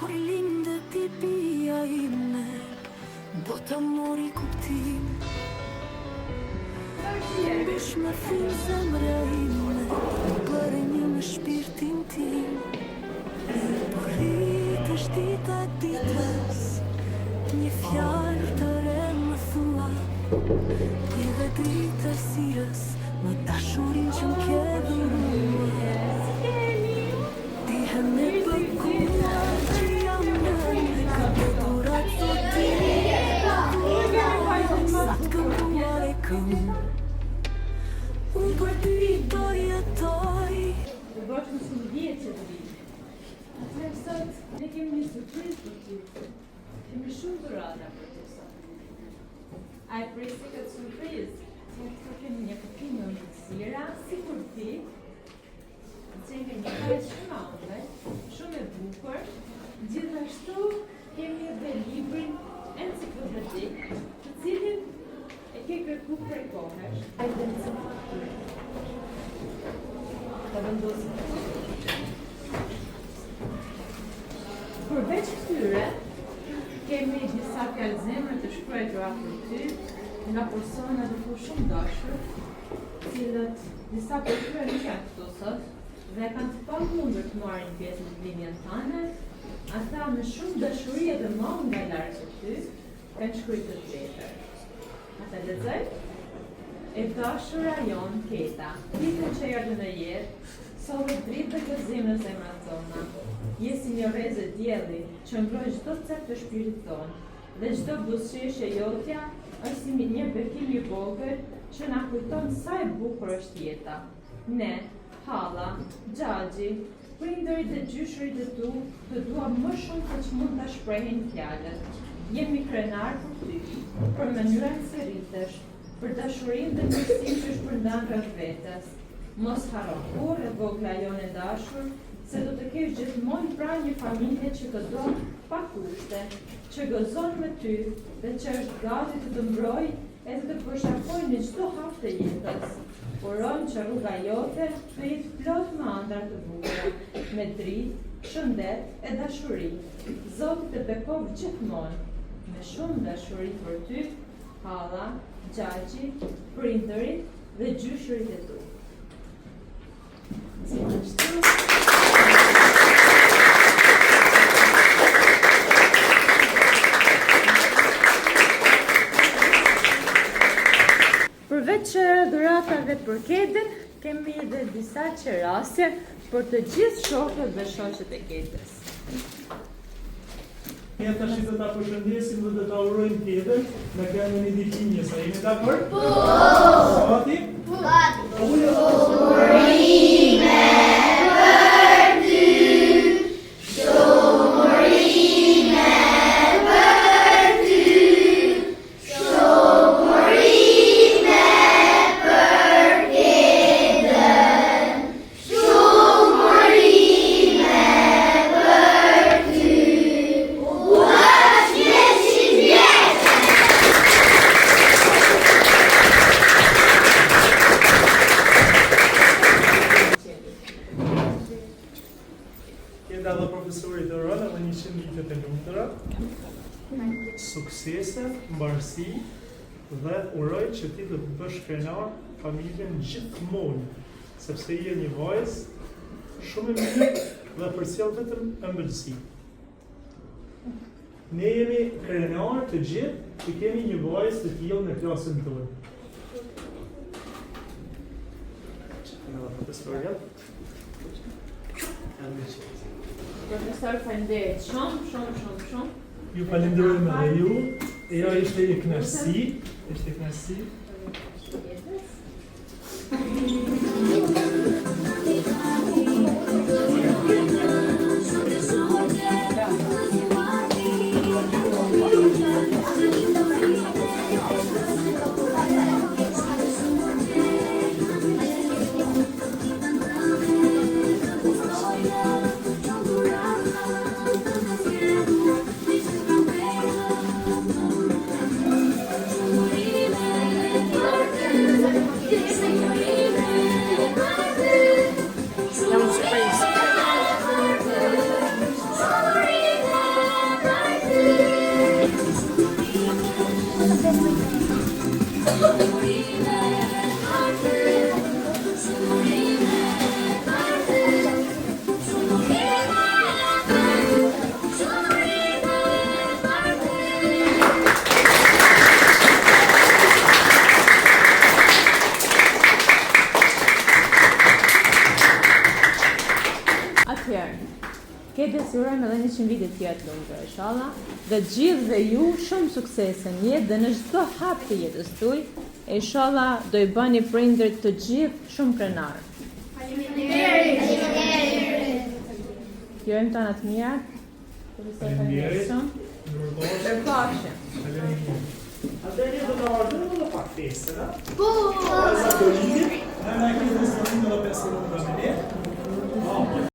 Kur lindë ti pia ime, bota mori kuptim. Mbesh me frim zemra ime, bëre një me shpirtin tim. Por rritësh dita ditës, një fjalë të re më thua. Ti dhe drita sirës, më dashurin që m'ke dhuruar. Dihem me bëkuar që jam në ka beturat sotit. Sa t'këmpuar e këm, unë për ty do jetoj. Do bashkë më shumë vjetë që të vitë. Atëherë sot, ne kemi një surprizë për ty. Kemi shumë dhurata për ty sot. A e presi këtë surprizë? Të kemi një këpim në mësira, si kur ti, që nga një kajtë shumë ande, shumë e bukur. Gjithashtu kemi edhe librin enciklopedik, të cilin e ke kërku prej kohësh. Hajde në të të vendosim. Përveç këtyre, kemi disa fjalë zemre të shkruara për ty, nga persona të shumë dashur, cilët disa për tyre nuk janë këtu sot dhe kanë të pamundur të marrin pjesë në linjën tënde. Ata me shumë dashuri dhe mohë nga larg të ty kanë shkruar këtë letër. Ata lexoj: e dashura jon Keta, ditën që erdhe në jetë, solli dritë dhe gëzim në zemrat tona. Je si një rrezë dielli që mbrojnë çdo cep të shpirtit tonë, dhe çdo buzëqeshje jotja është si një bekim i vogël që na kujton sa e bukur është jeta. Ne, Halla, Xhaxhi, prindërit dhe gjyshurit e tu, të duam më shumë se që mund ta shprehin fjalët. Jemi krenar për ty, për mënyrën se rritesh, për dashurinë dhe mirësinë që shpërndan rreth vetes. Mos harro kurrë e vogla jone dashur, se do të kesh gjithmonë pranë një familje që të do pa kushte, që gëzon me ty dhe që është gati të të mbrojë edhe të përshafojë në çdo hap të jetës. Urojmë që rruga jote të jetë plot me ëndra të bukura, me dritë, shëndet e dashuri. Zoti të bekojë gjithmonë, me shumë dashuri për ty, Halla, Xhaxhi, prindërit dhe gjyshurit e tu. Përveç dhuratave për Ketën, kemi edhe disa qerasje për të gjithë shokët dhe shoqet e Ketës. Ne tash do ta përshëndesim dhe do ta urojmë Ketën me këngën e ditëlindjes. A jeni dakord? Po! Gati? Po! Keda dhe profesorit të rënë dhe 100 vitet e lumtura, suksese, mbarësi dhe uroj që ti do të bësh krenar familjen gjithmonë, sepse je një vajzë shumë e mirë dhe përcjell vetëm ëmbëlsi. Ne jemi krenar të gjithë që kemi një vajzë të tillë në klasën tonë. Profesoria. Profesor, faleminderit shumë. Ju falenderojmë edhe ju. E jo ishte një kënaqësi. Atëherë, ke desyurojmë edhe 100 vite tjetë lumtur, inshallah, dhe gjithë dhe ju shumë suksese në jetë dhe në çdo hap të jetës tuaj, e inshallah do i bëni prindërit të gjithë shumë krenar. Jojmë tona të mira. Faleminderit. Përpashje. Atëherë do të vazhdojmë edhe pak festën, a? Po! Sa do lidhim? Na kemi restorantin edhe 5 minuta më ne.